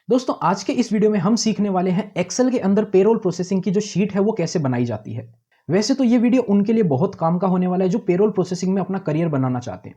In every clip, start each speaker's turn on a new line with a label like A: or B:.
A: दोस्तों आज के इस वीडियो में हम सीखने वाले हैं एक्सेल के अंदर पेरोल प्रोसेसिंग की जो शीट है वो कैसे बनाई जाती है। वैसे तो ये वीडियो उनके लिए बहुत काम का होने वाला है जो पेरोल प्रोसेसिंग में अपना करियर बनाना चाहते हैं।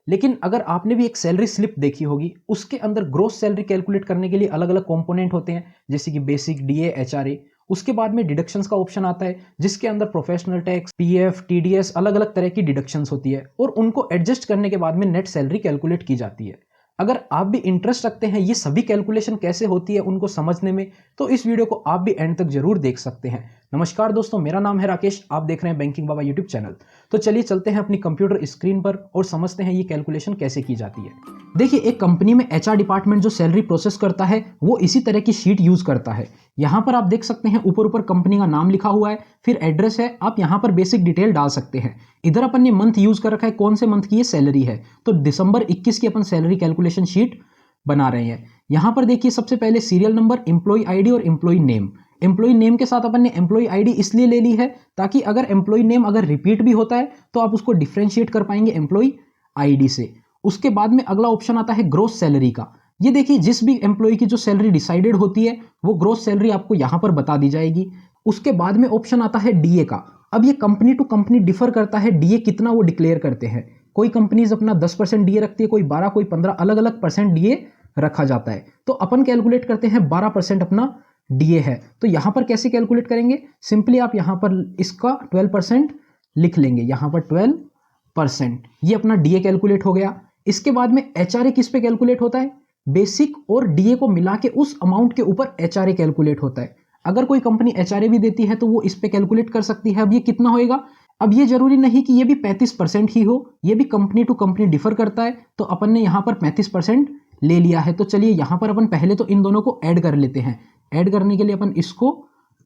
A: लेकिन अगर आपने भी एक सैलरी स्लिप देखी होगी, उसके अंदर ग्रोस सैलरी कैलकुलेट करने के लिए अलग अलग कंपोनेंट होते हैं, जैसे कि बेसिक, डीए, एचआरए। उसके बाद में डिडक्शंस का ऑप्शन आता है जिसके अंदर प्रोफेशनल टैक्स, पीएफ, टीडीएस, अलग अलग तरह की डिडक्शंस होती है और उनको एडजस्ट करने के बाद में नेट सैलरी कैलकुलेट की जाती है। अगर आप भी इंटरेस्ट रखते हैं ये सभी कैलकुलेशन कैसे होती है उनको समझने में, तो इस वीडियो को आप भी एंड तक जरूर देख सकते हैं। नमस्कार दोस्तों, मेरा नाम है राकेश, आप देख रहे हैं बैंकिंग बाबा यूट्यूब चैनल। तो चलिए चलते हैं अपनी कंप्यूटर स्क्रीन पर और समझते हैं ये कैलकुलेशन कैसे की जाती है। देखिए, एक कंपनी में एचआर डिपार्टमेंट जो सैलरी प्रोसेस करता है वो इसी तरह की शीट यूज करता है। यहां पर आप देख सकते हैं ऊपर ऊपर कंपनी का नाम लिखा हुआ है, फिर एड्रेस है, आप यहां पर बेसिक डिटेल डाल सकते हैं। इधर अपन ने मंथ यूज कर रखा है, कौन से मंथ की ये सैलरी है, तो दिसंबर 21 की अपन सैलरी कैलकुलेशन शीट बना रहे हैं। यहां पर देखिए सबसे पहले सीरियल नंबर, एम्प्लॉय आईडी और एम्प्लॉय नेम। एम्प्लॉय नेम के साथ अपन ने एम्प्लॉय आईडी इसलिए ले ली है ताकि अगर एम्प्लॉय नेम अगर रिपीट भी होता है तो आप उसको डिफरेंशिएट कर पाएंगे एम्प्लॉय आईडी से। उसके बाद में अगला ऑप्शन आता है ग्रोस सैलरी का। ये देखिए, जिस भी एम्प्लॉय की जो सैलरी डिसाइडेड होती है वो ग्रोस सैलरी आपको यहां पर बता दी जाएगी। उसके बाद में ऑप्शन आता है डीए का। अब ये कंपनी टू कंपनी डिफर करता है डीए कितना वो डिक्लेयर करते हैं। कोई कंपनीज अपना 10% डीए रखती है, कोई 12, कोई 15, अलग अलग परसेंट डीए रखा जाता है। तो अपन कैलकुलेट करते हैं 12% अपना डीए है। तो यहां पर कैसे कैलकुलेट करेंगे, सिंपली आप यहां पर इसका 12% लिख लेंगे, यहां पर 12%, ये अपना डीए कैलकुलेट हो गया। इसके बाद में एचआरए किस पे कैलकुलेट होता है, बेसिक और डीए को मिला के उस अमाउंट के ऊपर एचआरए कैलकुलेट होता है। अगर कोई कंपनी एचआरए भी देती है तो वो इस पे कैलकुलेट कर सकती है। अब ये कितना होएगा, अब ये जरूरी नहीं कि ये भी 35% ही हो, ये भी कंपनी टू कंपनी डिफर करता है। तो अपन ने यहां पर 35% ले लिया है। तो चलिए यहां पर अपन पहले तो इन दोनों को ऐड कर लेते हैं। ऐड करने के लिए अपन इसको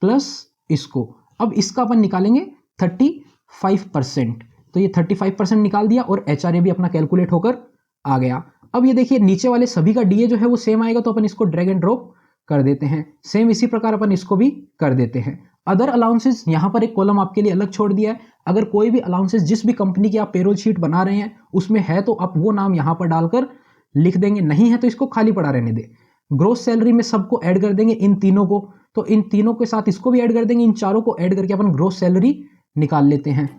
A: प्लस इसको, अब इसका अपन निकालेंगे 35%। तो ये 35% निकाल दिया और एचआरए भी अपना कैलकुलेट होकर आ गया। अब ये देखिए नीचे वाले सभी का डीए जो है वो सेम आएगा, तो अपन इसको ड्रैग एंड ड्रॉप कर देते हैं। सेम इसी प्रकार अपन इसको भी कर देते हैं। अदर अलाउंसेस यहां पर एक कॉलम आपके लिए अलग छोड़ दिया है। अगर कोई भी अलाउंसेस जिस भी कंपनी की आप पेरोल शीट बना रहे हैं उसमें है तो आप वो नाम यहां पर डालकर लिख देंगे, नहीं है तो इसको खाली पड़ा रहने दे। ग्रोस सैलरी में सबको ऐड कर देंगे, इन तीनों को, तो इन तीनों के साथ इसको भी ऐड कर देंगे, इन चारों को ऐड करके अपन ग्रोस सैलरी निकाल लेते हैं।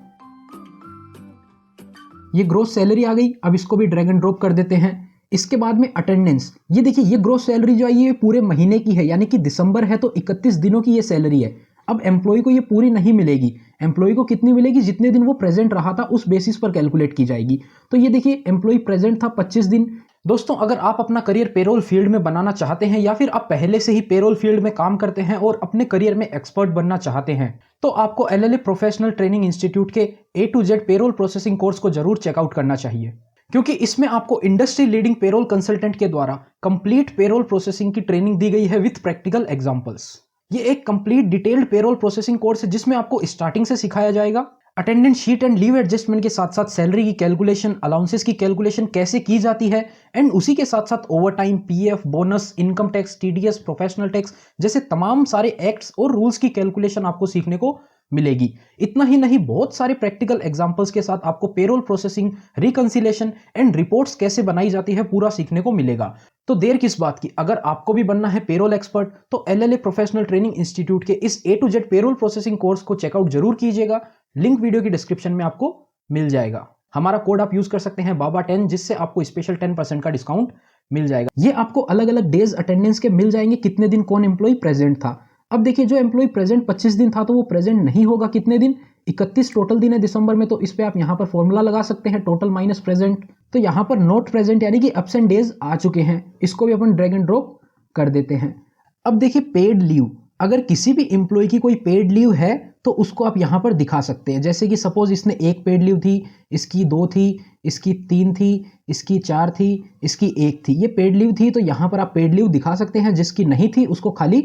A: ये ग्रोस सैलरी आ गई, अब इसको भी ड्रैग एंड ड्रॉप कर देते हैं। इसके बाद में अटेंडेंस, ये देखिए ये ग्रोस सैलरी जो है ये पूरे महीने की है, यानी कि दिसंबर है तो 31 दिनों की ये सैलरी है। अब एम्प्लॉय को ये पूरी नहीं मिलेगी, एम्प्लॉय को कितनी मिलेगी, जितने दिन वो प्रेजेंट रहा था उस बेसिस पर कैलकुलेट की जाएगी। तो ये देखिए एम्प्लॉय प्रेजेंट था 25 दिन। दोस्तों अगर आप अपना करियर पेरोल फील्ड में बनाना चाहते हैं या फिर आप पहले से ही पेरोल फील्ड में काम करते हैं और अपने करियर में एक्सपर्ट बनना चाहते हैं, तो आपको एलएलए प्रोफेशनल ट्रेनिंग इंस्टीट्यूट के A to Z payroll processing course को जरूर चेकआउट करना चाहिए, क्योंकि इसमें आपको इंडस्ट्री लीडिंग पेरोल कंसल्टेंट के द्वारा कंप्लीट पेरोल प्रोसेसिंग की ट्रेनिंग दी गई है विथ प्रैक्टिकल एग्जांपल्स। ये एक complete detailed payroll processing course है जिसमें आपको स्टार्टिंग से सिखाया जाएगा attendance sheet and leave adjustment के साथ साथ सैलरी की कैलकुलेशन, अलाउंसेस की कैलकुलेशन कैसे की जाती है, एंड उसी के साथ साथ over time, PF, bonus, income tax, TDS, professional tax जैसे तमाम सारे एक्ट्स और रूल्स की कैलकुलेशन आपको सीखने को मिलेगी। इतना ही नहीं, बहुत सारे प्रैक्टिकल एग्जांपल्स के साथ आपको payroll processing, reconciliation and reports कैसे बनाई जाती है पूरा सीखने को मिलेगा। तो देर किस बात की, अगर आपको भी बनना है पेरोल एक्सपर्ट तो एलएलए प्रोफेशनल ट्रेनिंग इंस्टीट्यूट के इस A to Z payroll processing course को चेकआउट जरूर कीजिएगा। लिंक वीडियो की डिस्क्रिप्शन में आपको मिल जाएगा। हमारा कोड आप यूज कर सकते हैं BABA10, जिससे आपको स्पेशल 10% का डिस्काउंट मिल जाएगा। ये आपको अलग अलग डेज अटेंडेंस के मिल जाएंगे, कितने दिन कौन एम्प्लॉय प्रेजेंट था। अब देखिए जो एम्प्लॉय प्रेजेंट 25 दिन था तो वो प्रेजेंट नहीं होगा, कितने दिन, 31 टोटल दिन है दिसंबर में। तो इस पे आप यहां पर फॉर्मूला लगा सकते हैं, टोटल माइनस प्रेजेंट। तो यहां पर नॉट प्रेजेंट यानी कि एब्सेंट डेज आ चुके हैं, इसको भी अपन ड्रैग एंड ड्रॉप कर देते हैं। अब देखिए पेड लीव, अगर किसी भी एम्प्लॉय की कोई पेड लीव है तो उसको आप यहां पर दिखा सकते हैं। जैसे कि सपोज इसने एक पेड लीव थी, इसकी 2 थी, इसकी 3 थी, इसकी 4 थी, इसकी 1 थी, ये पेड लीव थी, तो यहां पर आप पेड लीव दिखा सकते हैं। जिसकी नहीं थी उसको खाली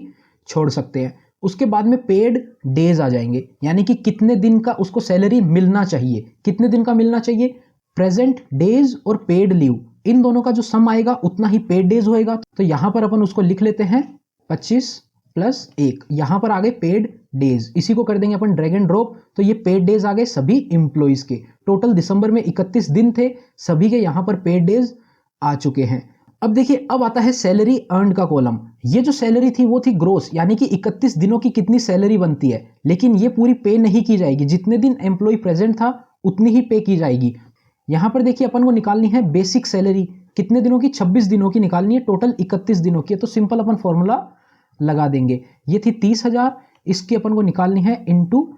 A: छोड़ सकते हैं। उसके बाद में पेड डेज आ जाएंगे, यानी कि कितने दिन का उसको सैलरी मिलना चाहिए, कितने दिन का मिलना चाहिए। प्रेजेंट डेज और पेड लीव इन दोनों का जो सम आएगा उतना ही पेड डेज होएगा। तो यहां पर अपन उसको लिख लेते हैं 25 प्लस 1, यहां पर आ गए पेड डेज, इसी को कर देंगे अपन ड्रैग एंड ड्रॉप। तो ये पेड डेज आ गए सभी इंप्लॉइज के। टोटल दिसंबर में 31 दिन थे, सभी के यहां पर पेड डेज आ चुके हैं। अब देखिए अब आता है सैलरी अर्न्ड का कॉलम। ये जो सैलरी थी वो थी ग्रोस, यानी कि 31 दिनों की कितनी सैलरी बनती है, लेकिन ये पूरी पे नहीं की जाएगी, जितने दिन एम्प्लॉय प्रेजेंट था उतनी ही पे की जाएगी। यहां पर देखिए अपन को निकालनी है बेसिक सैलरी, कितने दिनों की, 26 दिनों की निकालनी है, टोटल 31 दिनों की है। तो सिंपल अपन फॉर्मूला लगा देंगे, ये थी 30,000, इसकी अपन को निकालनी है इनटू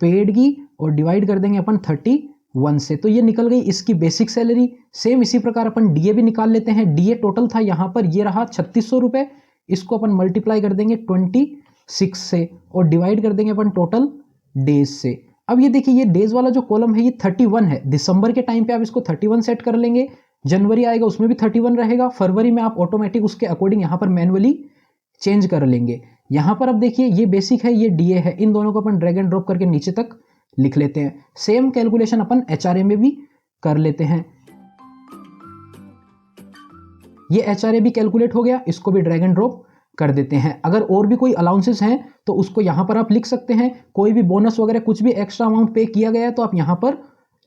A: पेड की और डिवाइड कर देंगे अपन 31 से, तो ये निकल गई इसकी बेसिक सैलरी। सेम इसी प्रकार अपन डीए भी निकाल लेते हैं। डीए टोटल था यहाँ पर, ये रहा 3600 रुपये, इसको अपन मल्टीप्लाई कर देंगे 26 से और डिवाइड कर देंगे अपन टोटल डेज से। अब ये देखिए, ये डेज वाला जो कॉलम है ये 31 है। दिसंबर के टाइम पे आप इसको 31 सेट कर लेंगे, जनवरी आएगा उसमें भी 31 रहेगा, फरवरी में आप ऑटोमेटिक उसके अकॉर्डिंग यहाँ पर मैनुअली चेंज कर लेंगे। यहाँ पर अब देखिए ये बेसिक है, ये डीए है, इन दोनों को अपन ड्रैग एंड ड्रॉप करके नीचे तक लिख लेते हैं। सेम कैलकुलेशन अपन एचआरए में भी कर लेते हैं। ये एचआरए भी कैलकुलेट हो गया, इसको भी ड्रैग एंड ड्रॉप कर देते हैं। अगर और भी कोई अलाउंसेस हैं तो उसको यहाँ पर आप लिख सकते हैं, कोई भी बोनस वगैरह कुछ भी एक्स्ट्रा अमाउंट पे किया गया है तो आप यहाँ पर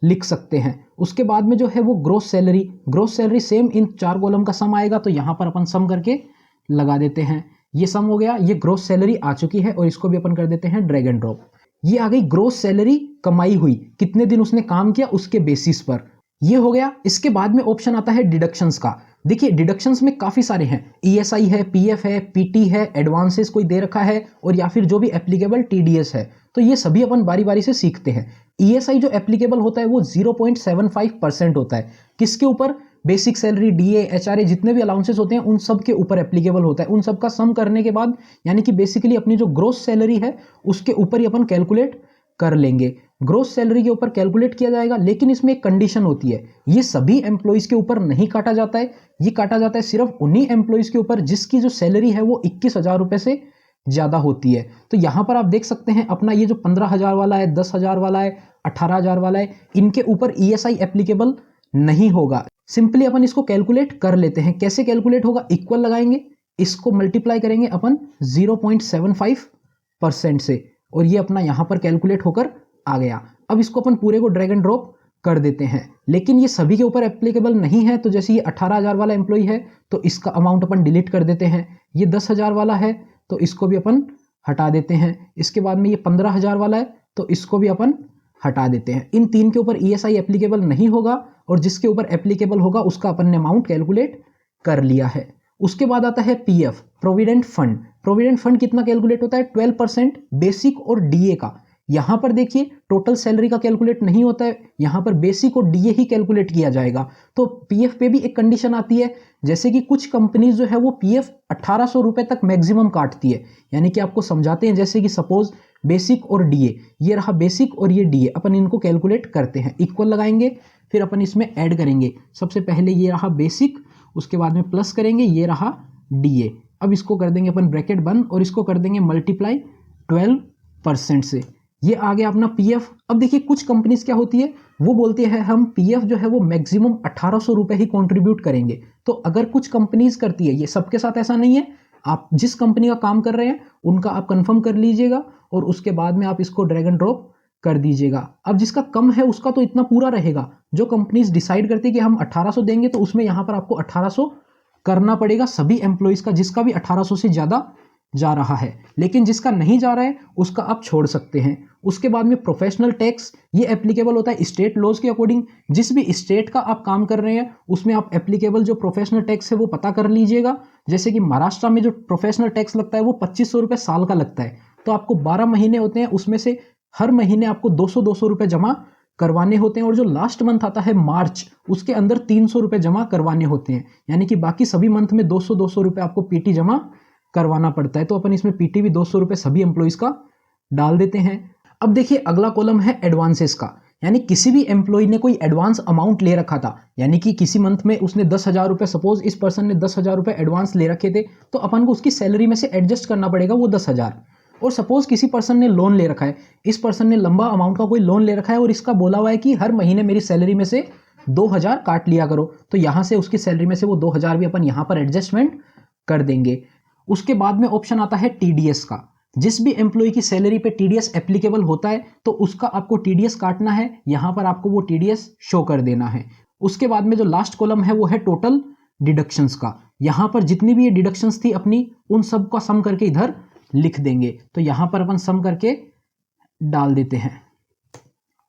A: लिख सकते हैं। उसके बाद में जो है वो gross salary same in 4 column का सम आएगा, तो यहाँ पर अपन सम करके लगा देते हैं। ये सम हो गया, ये ग्रोस सैलरी आ चुकी है और इसको भी अपन कर देते हैं ड्रैग एंड ड्रॉप। ये आ गई ग्रोस सैलरी कमाई हुई, कितने दिन उसने काम किया उसके बेसिस पर, ये हो गया। इसके बाद में ऑप्शन आता है डिडक्शंस का। देखिए डिडक्शंस में काफी सारे हैं, ईएसआई है, पीएफ है, पीटी है, एडवांसेस कोई दे रखा है और या फिर जो भी एप्लीकेबल टीडीएस है, तो ये सभी अपन बारी बारी से सीखते हैं। ईएसआई जो एप्लीकेबल होता है वो 0.75% होता है, किसके ऊपर, बेसिक सैलरी, डीए, एचआरए, जितने भी अलाउंसेस होते हैं उन सब के ऊपर एप्लीकेबल होता है। उन सब का सम करने के बाद यानी कि बेसिकली अपनी जो ग्रोस सैलरी है उसके ऊपर ही अपन कैलकुलेट कर लेंगे। ग्रोस सैलरी के ऊपर कैलकुलेट किया जाएगा, लेकिन इसमें एक कंडीशन होती है, ये सभी एम्प्लॉइज के ऊपर नहीं काटा जाता है, ये काटा जाता है सिर्फ उन्हीं एम्प्लॉइज के ऊपर जिसकी जो सैलरी है वो 21,000 रुपए से ज्यादा होती है। तो यहां पर आप देख सकते हैं अपना ये जो 15,000 वाला है, 10,000 वाला है, 18,000 वाला है, इनके ऊपर ईएसआई एप्लीकेबल नहीं होगा। सिंपली अपन इसको कैलकुलेट कर लेते हैं। कैसे कैलकुलेट होगा, इक्वल लगाएंगे, इसको मल्टीप्लाई करेंगे अपन 0.75% से और ये अपना यहां पर कैलकुलेट होकर आ गया। अब इसको अपन पूरे को ड्रैग एंड ड्रॉप कर देते हैं, लेकिन ये सभी के ऊपर एप्लीकेबल नहीं है। तो जैसे ये 18,000 वाला एम्प्लॉय है तो इसका अमाउंट अपन डिलीट कर देते हैं। ये 10,000 वाला है तो इसको भी अपन हटा देते हैं। इसके बाद में ये 15,000 वाला है तो इसको भी अपन हटा देते हैं। इन 3 के ऊपर ईएसआई एप्लीकेबल नहीं होगा और जिसके ऊपर एप्लीकेबल होगा उसका अपन ने अमाउंट कैलकुलेट कर लिया है। उसके बाद आता है PF, provident fund. Provident fund कितना कैलकुलेट होता है, 12% बेसिक और डीए का। यहां पर देखिए टोटल सैलरी का कैलकुलेट नहीं होता है, यहां पर बेसिक और डीए ही कैलकुलेट किया जाएगा। तो पीएफ पे भी एक कंडीशन आती है, जैसे कि कुछ कंपनीज जो है वो पीएफ 1800 रुपए तक मैक्सिमम काटती है। यानी कि आपको समझाते हैं, जैसे कि सपोज बेसिक और डीए, ये रहा बेसिक और ये डीए, अपन इनको कैलकुलेट करते हैं, इक्वल लगाएंगे, फिर अपन इसमें ऐड करेंगे। सबसे पहले ये रहा बेसिक, उसके बाद में प्लस करेंगे, ये रहा डीए। अब इसको कर देंगे अपन ब्रैकेट बंद और इसको कर देंगे मल्टीप्लाई 12% से। ये आ गया अपना पीएफ। अब देखिए कुछ कंपनीज क्या होती है, वो बोलती है हम पीएफ जो है वो मैक्सिमम 1800 रुपए ही कंट्रीब्यूट करेंगे। तो अगर कुछ कंपनीज करती है, ये सबके साथ ऐसा नहीं है, आप जिस कंपनी का काम कर रहे हैं उनका आप कंफर्म कर लीजिएगा और उसके बाद में आप इसको ड्रैग एंड ड्रॉप कर दीजिएगा। अब जिसका कम है उसका तो इतना पूरा रहेगा। जो कंपनीज डिसाइड करती है कि हम 1800 देंगे तो उसमें यहाँ पर आपको 1800 करना पड़ेगा सभी एम्प्लॉइज का, जिसका भी 1800 से ज़्यादा जा रहा है। लेकिन जिसका नहीं जा रहा है उसका आप छोड़ सकते हैं। उसके बाद में प्रोफेशनल टैक्स, ये एप्लीकेबल होता है स्टेट लॉज के अकॉर्डिंग। जिस भी स्टेट का आप काम कर रहे हैं उसमें आप एप्लीकेबल जो प्रोफेशनल टैक्स है वो पता कर लीजिएगा। जैसे कि महाराष्ट्र में जो प्रोफेशनल टैक्स लगता है वो 2500 रुपये साल का लगता है। तो आपको 12 महीने होते हैं, उसमें से हर महीने आपको 200 रुपये जमा करवाने होते हैं। और जो लास्ट मंथ आता है मार्च, उसके अंदर 300 रुपये जमा करवाने होते हैं। यानी कि बाकी सभी मंथ में 200 रुपये आपको पीटी जमा करवाना पड़ता है। तो अपन इसमें पीटी भी 200 रुपये सभी एम्प्लॉइज का डाल देते हैं। अब देखिए अगला कॉलम है एडवांसेस का, यानी किसी भी एम्प्लॉय ने कोई एडवांस अमाउंट ले रखा था, यानी कि किसी मंथ में उसने 10,000 रुपये, सपोज इस पर्सन ने 10,000 रुपये एडवांस ले रखे थे, तो अपन को उसकी सैलरी में से एडजस्ट करना पड़ेगा वो 10,000। और सपोज किसी पर्सन ने लोन ले रखा है, इस पर्सन ने लंबा अमाउंट का कोई लोन ले रखा है और इसका बोला हुआ है कि हर महीने मेरी सैलरी में से 2,000 काट लिया करो, तो यहाँ से उसकी सैलरी में से वो 2,000 भी अपन यहाँ पर एडजस्टमेंट कर देंगे। उसके बाद में ऑप्शन आता है टीडीएस का। जिस भी एम्प्लॉय की सैलरी पे टीडीएस एप्लीकेबल होता है तो उसका आपको टीडीएस काटना है, यहां पर आपको वो टीडीएस शो कर देना है। उसके बाद में जो लास्ट कॉलम है वो है टोटल डिडक्शंस का। यहाँ पर जितनी भी ये डिडक्शंस थी अपनी, उन सब का सम करके इधर लिख देंगे। तो यहाँ पर अपन सम करके डाल देते हैं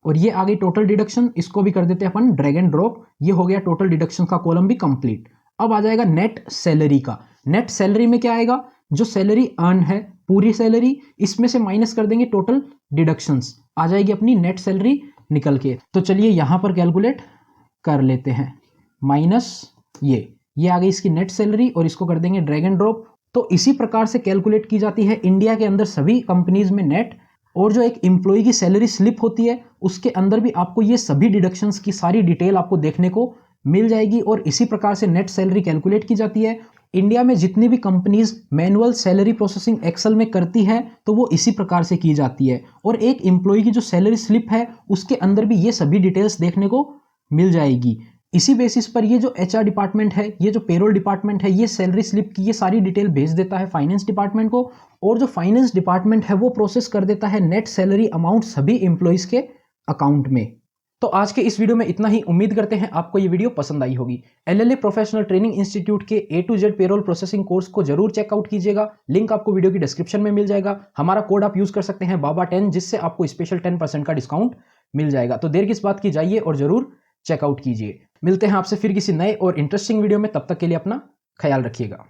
A: और ये आ गई टोटल डिडक्शन। इसको भी कर देते हैं अपन ड्रैग एंड ड्रॉप। ये हो गया टोटल डिडक्शन का कॉलम भी कंप्लीट। अब आ जाएगा नेट सैलरी का। नेट सैलरी में क्या आएगा, जो सैलरी अर्न है पूरी सैलरी, इसमें से माइनस कर देंगे टोटल डिडक्शंस, आ जाएगी अपनी नेट सैलरी निकल के। तो चलिए यहां पर कैलकुलेट कर लेते हैं। माइनस ये आ गई इसकी नेट सैलरी और इसको कर देंगे ड्रैग एंड ड्रॉप। तो इसी प्रकार से कैलकुलेट की जाती है इंडिया के अंदर सभी कंपनीज में नेट। और जो एक एम्प्लॉय की सैलरी स्लिप होती है उसके अंदर भी आपको ये सभी डिडक्शंस की सारी डिटेल आपको देखने को मिल जाएगी और इसी प्रकार से नेट सैलरी कैलकुलेट की जाती है। इंडिया में जितनी भी companies manual salary processing excel में करती है तो वो इसी प्रकार से की जाती है। और एक एम्प्लॉय की जो सैलरी स्लिप है उसके अंदर भी ये सभी डिटेल्स देखने को मिल जाएगी। इसी बेसिस पर ये जो एचआर डिपार्टमेंट है, ये जो पेरोल डिपार्टमेंट है, ये सैलरी स्लिप की ये सारी डिटेल भेज देता है फाइनेंस डिपार्टमेंट को और जो फाइनेंस डिपार्टमेंट है वो प्रोसेस कर देता है नेट सैलरी अमाउंट सभी एम्प्लॉइज के अकाउंट में। तो आज के इस वीडियो में इतना ही। उम्मीद करते हैं आपको ये वीडियो पसंद आई होगी। एलएलए प्रोफेशनल ट्रेनिंग इंस्टीट्यूट के A to Z payroll processing course को जरूर चेकआउट कीजिएगा। लिंक आपको वीडियो की डिस्क्रिप्शन में मिल जाएगा। हमारा कोड आप यूज कर सकते हैं BABA10, जिससे आपको स्पेशल 10% का डिस्काउंट मिल जाएगा। तो देर किस बात की, जाइए और जरूर चेकआउट कीजिए। मिलते हैं आपसे फिर किसी नए और इंटरेस्टिंग वीडियो में। तब तक के लिए अपना ख्याल रखिएगा।